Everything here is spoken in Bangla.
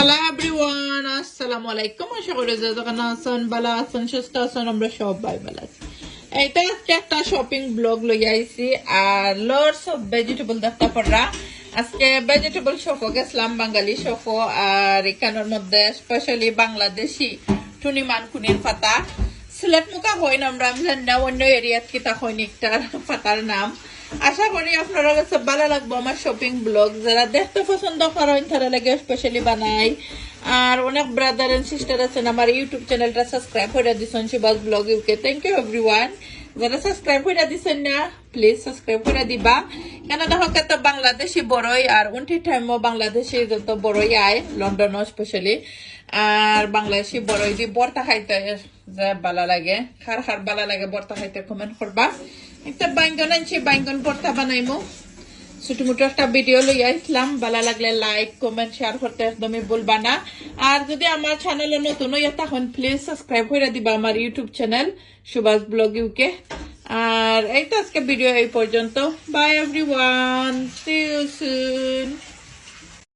হ্যালো এভরিওয়ান, আসসালামু আলাইকুম। আশা করি যে দোকানে আছেন ভালো আছেন, সুস্থ আছেন, আমরা সবাই ভালো আছি। এইটা আজকে একটা শপিং ব্লগ লই আইছি আর লর্ডস অফ ভেজিটেবল দেখতে পড়রা। আজকে ভেজিটেবল শপও গেছিলাম, বাঙালি শপও। আর এখানের মধ্যে স্পেশালি বাংলাদেশি টুনি মানকুনির পাতা, সিলেট মুখা হয় না, আমরা জানি না অন্য এরিয়াত কিতা হয় নিকটার পাতার নাম। আশা করি আপনারা কাছে ভালো লাগবো আমার শপিং ব্লগ। যারা দেখতে পছন্দ করেন তারা লাগে স্পেশালি বানাই। আর অনেক ব্রাদার এন্ড সিস্টার আছেন আমার ইউটিউব চ্যানেলটা সাবস্ক্রাইব করে দিছেন, শিবাস blog UK. Thank you everyone. যারা সাবস্ক্রাইব করে দিছেন না, প্লিজ সাবস্ক্রাইব করে দিবা। কেন দেখো কত বাংলাদেশি বড়ই আর উনটি টাইমও বাংলাদেশি যত বড়ই আয়, লন্ডনও স্পেশালি। আর বাংলাদেশি বড়ই দিয়ে বর্তা খাইতে যা ভালো লাগে, খার খার ভালো লাগে বর্তা খাইতে, কমেন্ট করবা। একটা বাইঙ্গন আনছি, বাইঙ্গন ভর্তা বানাইমু। ছোট মোটো একটা ভিডিও লই আসলাম, ভালো লাগলে লাইক কমেন্ট শেয়ার করতে একদমই ভুলবা না। আর যদি আমার চ্যানেলে নতুন হইয়া তখন প্লিজ সাবস্ক্রাইব করে দিবা আমার YouTube channel Subhash vlog UK. আর এই তো আজকে ভিডিও এই পর্যন্ত। Bye everyone, see you soon.